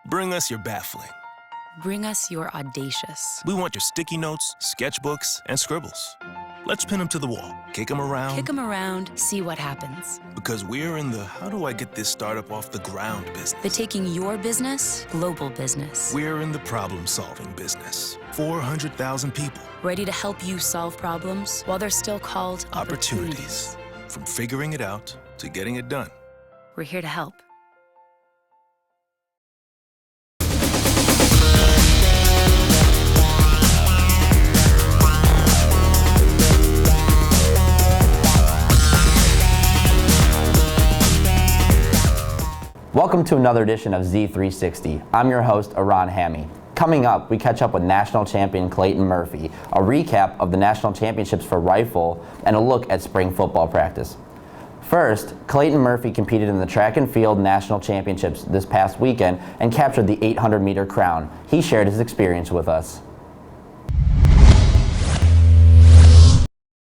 Bring us your baffling. Bring us your audacious. We want your sticky notes, sketchbooks, and scribbles. Let's pin them to the wall, kick them around. Kick them around, see what happens. Because we're in the how do I get this startup off the ground business. The taking your business, global business. We're in the problem-solving business. 400,000 people. Ready to help you solve problems while they're still called opportunities. From figuring it out to getting it done. We're here to help. Welcome to another edition of Z360. I'm your host, Aran Hammy. Coming up, we catch up with national champion Clayton Murphy, a recap of the national championships for rifle, and a look at spring football practice. First, Clayton Murphy competed in the track and field national championships this past weekend and captured the 800-meter crown. He shared his experience with us.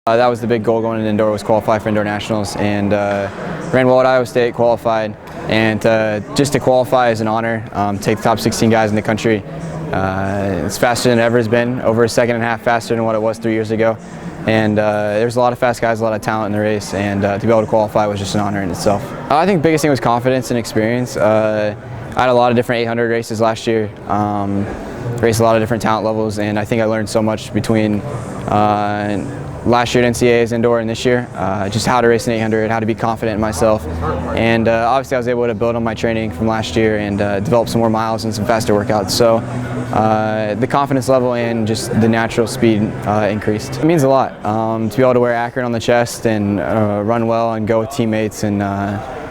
That was the big goal going into indoor, was qualify for indoor nationals, and ran well at Iowa State, qualified, and just to qualify is an honor. Take the top 16 guys in the country. It's faster than it ever has been, over a second and a half faster than what it was 3 years ago, and there's a lot of fast guys, a lot of talent in the race, and to be able to qualify was just an honor in itself. I think the biggest thing was confidence and experience. I had a lot of different 800 races last year, raced a lot of different talent levels, and I think I learned so much between last year at NCAA's indoor and this year, just how to race an 800, how to be confident in myself, and obviously I was able to build on my training from last year and develop some more miles and some faster workouts. So the confidence level and just the natural speed increased. It means a lot to be able to wear Akron on the chest and run well and go with teammates and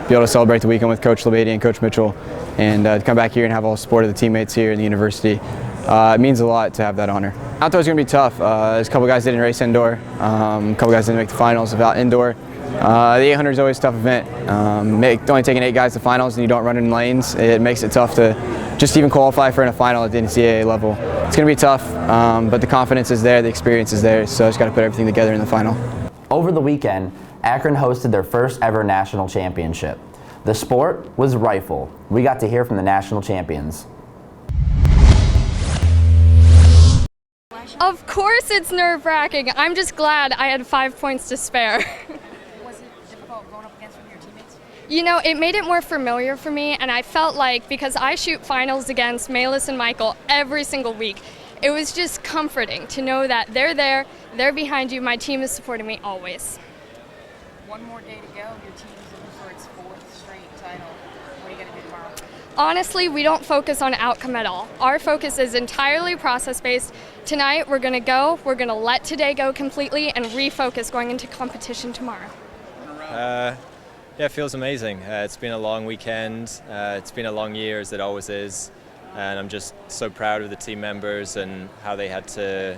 be able to celebrate the weekend with Coach LeBady and Coach Mitchell, and to come back here and have all the support of the teammates here in the university. It means a lot to have that honor. Outdoors is going to be tough. There's a couple guys that didn't race indoor. A couple guys didn't make the finals about indoor. The 800 is always a tough event. Only taking 8 guys to finals and you don't run in lanes, it makes it tough to just even qualify for a final at the NCAA level. It's going to be tough, but the confidence is there, the experience is there, so I just got to put everything together in the final. Over the weekend, Akron hosted their first ever national championship. The sport was rifle. We got to hear from the national champions. Of course it's nerve-wracking. I'm just glad I had 5 points to spare. Was it difficult going up against one of your teammates? You know, it made it more familiar for me, and I felt like because I shoot finals against Malis and Michael every single week, it was just comforting to know that they're there, they're behind you, my team is supporting me always. One more day to go. Your team is looking for its 4th straight title. What are you going to do tomorrow? Honestly, we don't focus on outcome at all. Our focus is entirely process-based. Tonight, we're going to let today go completely and refocus going into competition tomorrow. Yeah, it feels amazing. It's been a long weekend. It's been a long year, as it always is. And I'm just so proud of the team members and how they had to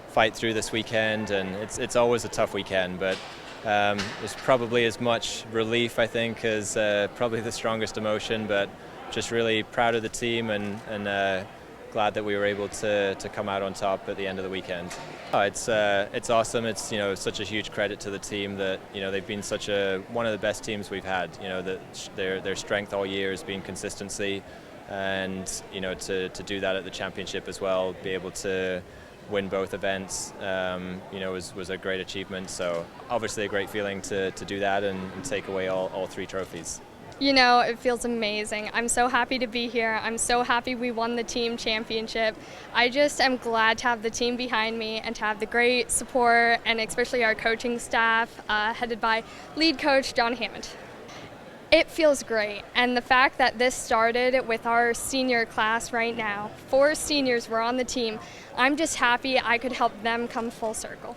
fight through this weekend. And it's always a tough weekend, but there's probably as much relief, I think, as probably the strongest emotion. But just really proud of the team and glad that we were able to come out on top at the end of the weekend. It's awesome. It's such a huge credit to the team that they've been one of the best teams we've had. That their strength all year has been consistency, and to do that at the championship as well, be able to win both events, was a great achievement. So obviously a great feeling to do that and take away all 3 trophies. It feels amazing. I'm so happy to be here. I'm so happy we won the team championship. I just am glad to have the team behind me and to have the great support, and especially our coaching staff headed by lead coach John Hammond. It feels great, and the fact that this started with our senior class right now, 4 seniors were on the team, I'm just happy I could help them come full circle.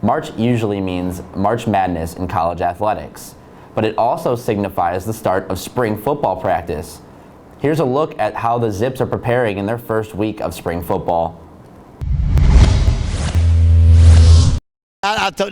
March usually means March Madness in college athletics, but it also signifies the start of spring football practice. Here's a look at how the Zips are preparing in their first week of spring football.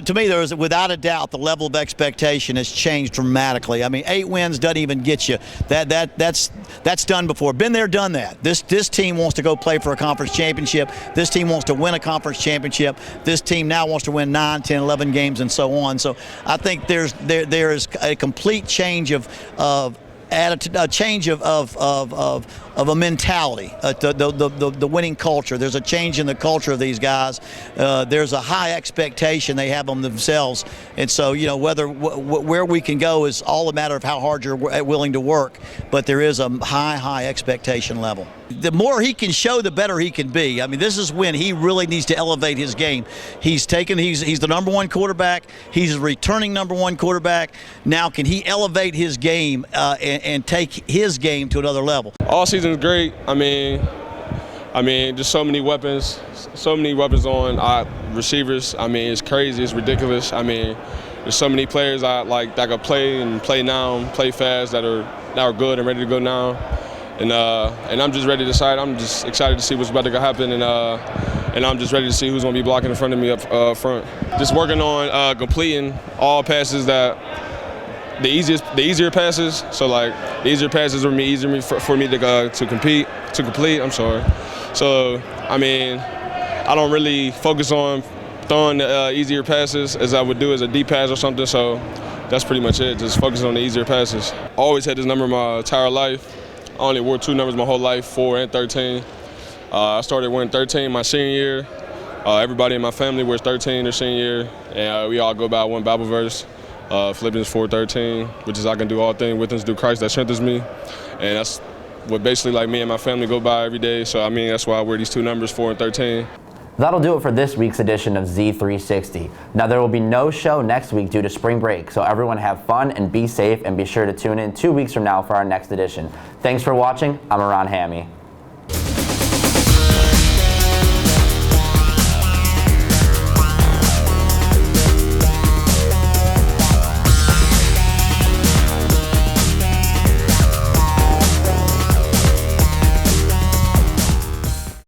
To me, there is, without a doubt, the level of expectation has changed dramatically. I mean, 8 wins doesn't even get you. That's done before. Been there, done that. This team wants to go play for a conference championship. This team wants to win a conference championship. This team now wants to win 9, 10, 11 games and so on. So I think there is a complete change of add a change of a mentality, the winning culture. There's a change in the culture of these guys. There's a high expectation they have on themselves, and so where we can go is all a matter of how hard you're willing to work. But there is a high expectation level. The more he can show, the better he can be. I mean, this is when he really needs to elevate his game. He's the #1 quarterback. He's a returning #1 quarterback. Now, can he elevate his game and take his game to another level? All season is great. I mean, just so many weapons on our receivers. I mean, it's crazy. It's ridiculous. I mean, there's so many players that could play now, play fast, that are good and ready to go now. And I'm just ready to decide. I'm just excited to see what's about to happen, and I'm just ready to see who's going to be blocking in front of me up front. Just working on completing all passes the easier passes. So the easier passes will be easier for me to complete. I'm sorry. So I mean, I don't really focus on throwing the easier passes as I would do as a deep pass or something. So that's pretty much it. Just focusing on the easier passes. Always had this number my entire life. I only wore 2 numbers my whole life, 4 and 13. I started wearing 13 my senior year. Everybody in my family wears 13 their senior year, and we all go by one Bible verse, Philippians 4:13, which is I can do all things with us through Christ that strengthens me. And that's what basically me and my family go by every day. So I mean, that's why I wear these 2 numbers, 4 and 13. That'll do it for this week's edition of Z360. Now, there will be no show next week due to spring break, so everyone have fun and be safe, and be sure to tune in 2 weeks from now for our next edition. Thanks for watching. I'm Aron Hammy.